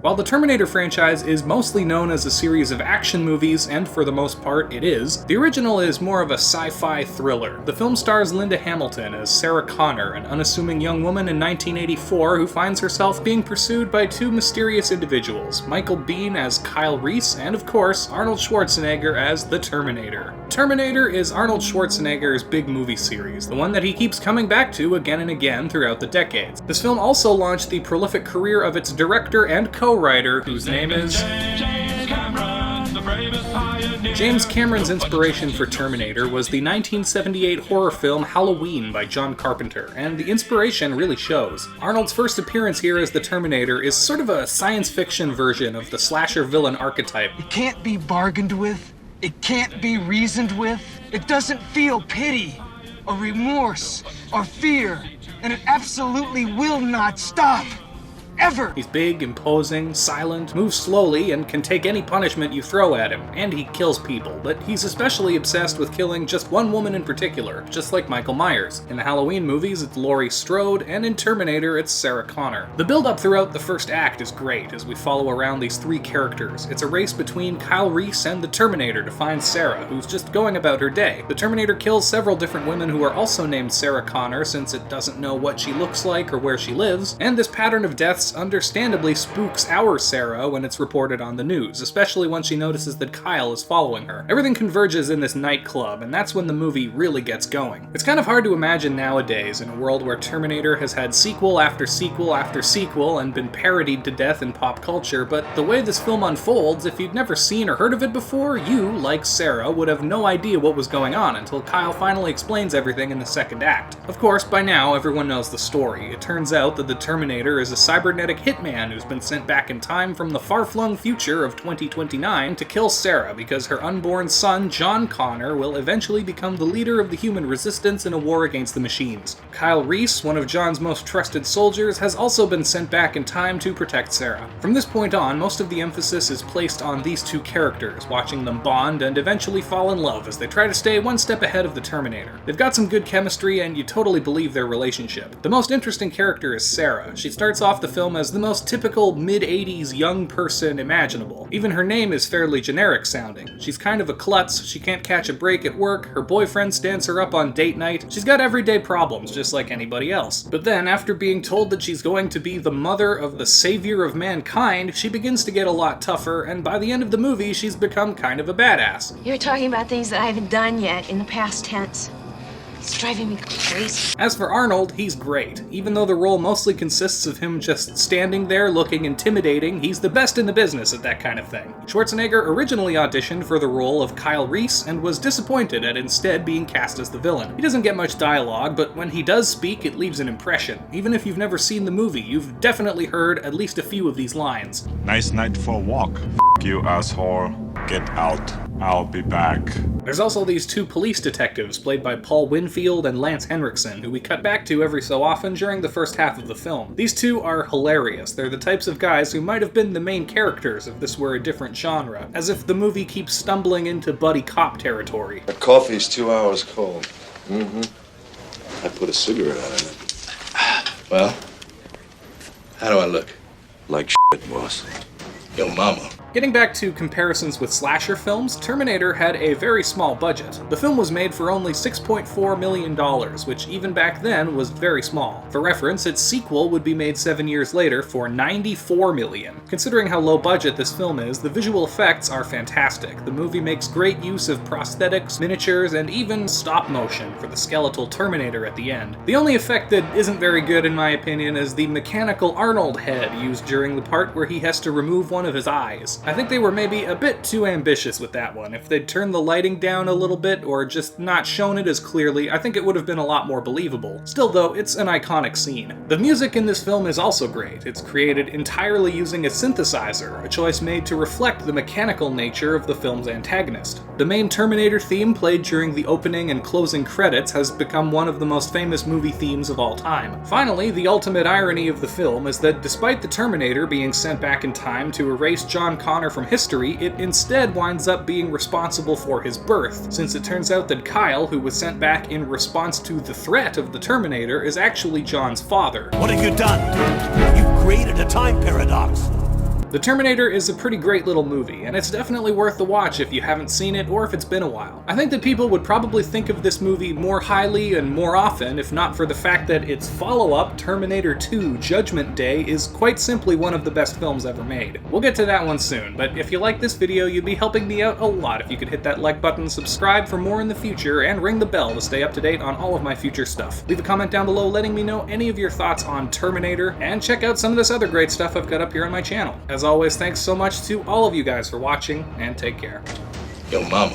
While the Terminator franchise is mostly known as a series of action movies, and for the most part it is, the original is more of a sci-fi thriller. The film stars Linda Hamilton as Sarah Connor, an unassuming young woman in 1984 who finds herself being pursued by two mysterious individuals, Michael Biehn as Kyle Reese, and of course, Arnold Schwarzenegger as the Terminator. Terminator is Arnold Schwarzenegger's big movie series, the one that he keeps coming back to again and again throughout the decades. This film also launched the prolific career of its director and co-writer, whose name is James Cameron's inspiration for Terminator was the 1978 horror film Halloween by John Carpenter, and the inspiration really shows. Arnold's first appearance here as the Terminator is sort of a science fiction version of the slasher villain archetype. It can't be bargained with. It can't be reasoned with. It doesn't feel pity, or remorse, or fear, and it absolutely will not stop. Ever! He's big, imposing, silent, moves slowly, and can take any punishment you throw at him, and he kills people, but he's especially obsessed with killing just one woman in particular, just like Michael Myers. In the Halloween movies, it's Laurie Strode, and in Terminator, it's Sarah Connor. The build-up throughout the first act is great, as we follow around these three characters. It's a race between Kyle Reese and the Terminator to find Sarah, who's just going about her day. The Terminator kills several different women who are also named Sarah Connor, since it doesn't know what she looks like or where she lives, and this pattern of deaths understandably spooks our Sarah when it's reported on the news, especially when she notices that Kyle is following her. Everything converges in this nightclub, and that's when the movie really gets going. It's kind of hard to imagine nowadays, in a world where Terminator has had sequel after sequel after sequel and been parodied to death in pop culture, but the way this film unfolds, if you'd never seen or heard of it before, you, like Sarah, would have no idea what was going on until Kyle finally explains everything in the second act. Of course, by now, everyone knows the story. It turns out that the Terminator is a cybernetic hitman who's been sent back in time from the far-flung future of 2029 to kill Sarah because her unborn son, John Connor, will eventually become the leader of the human resistance in a war against the machines. Kyle Reese, one of John's most trusted soldiers, has also been sent back in time to protect Sarah. From this point on, most of the emphasis is placed on these two characters, watching them bond and eventually fall in love as they try to stay one step ahead of the Terminator. They've got some good chemistry, and you totally believe their relationship. The most interesting character is Sarah. She starts off the film as the most typical mid-80s young person imaginable. Even her name is fairly generic sounding. She's kind of a klutz, she can't catch a break at work, her boyfriend stands her up on date night, she's got everyday problems just like anybody else. But then, after being told that she's going to be the mother of the savior of mankind, she begins to get a lot tougher, and by the end of the movie, she's become kind of a badass. You're talking about things that I haven't done yet in the past tense. It's driving me crazy. As for Arnold, he's great. Even though the role mostly consists of him just standing there looking intimidating, he's the best in the business at that kind of thing. Schwarzenegger originally auditioned for the role of Kyle Reese and was disappointed at instead being cast as the villain. He doesn't get much dialogue, but when he does speak, it leaves an impression. Even if you've never seen the movie, you've definitely heard at least a few of these lines. Nice night for a walk. F you, asshole. Get out. I'll be back. There's also these two police detectives played by Paul Winfield and Lance Henriksen, who we cut back to every so often during the first half of the film. These two are hilarious. They're the types of guys who might have been the main characters if this were a different genre, as if the movie keeps stumbling into buddy cop territory. The coffee's 2 hours cold. I put a cigarette out in it. Well, how do I look? Like shit, boss. Yo, mama. Getting back to comparisons with slasher films, Terminator had a very small budget. The film was made for only $6.4 million, which even back then was very small. For reference, its sequel would be made 7 years later for $94 million. Considering how low budget this film is, the visual effects are fantastic. The movie makes great use of prosthetics, miniatures, and even stop motion for the skeletal Terminator at the end. The only effect that isn't very good in my opinion is the mechanical Arnold head used during the part where he has to remove one of his eyes. I think they were maybe a bit too ambitious with that one. If they'd turned the lighting down a little bit, or just not shown it as clearly, I think it would have been a lot more believable. Still though, it's an iconic scene. The music in this film is also great. It's created entirely using a synthesizer, a choice made to reflect the mechanical nature of the film's antagonist. The main Terminator theme played during the opening and closing credits has become one of the most famous movie themes of all time. Finally, the ultimate irony of the film is that despite the Terminator being sent back in time to erase John Connor from history, it instead winds up being responsible for his birth, since it turns out that Kyle, who was sent back in response to the threat of the Terminator, is actually John's father. What have you done? You've created a time paradox. The Terminator is a pretty great little movie, and it's definitely worth the watch if you haven't seen it or if it's been a while. I think that people would probably think of this movie more highly and more often if not for the fact that its follow-up, Terminator 2 Judgment Day, is quite simply one of the best films ever made. We'll get to that one soon, but if you like this video, you'd be helping me out a lot if you could hit that like button, subscribe for more in the future, and ring the bell to stay up to date on all of my future stuff. Leave a comment down below letting me know any of your thoughts on Terminator, and check out some of this other great stuff I've got up here on my channel. As always, thanks so much to all of you guys for watching, and take care. Yo, mama.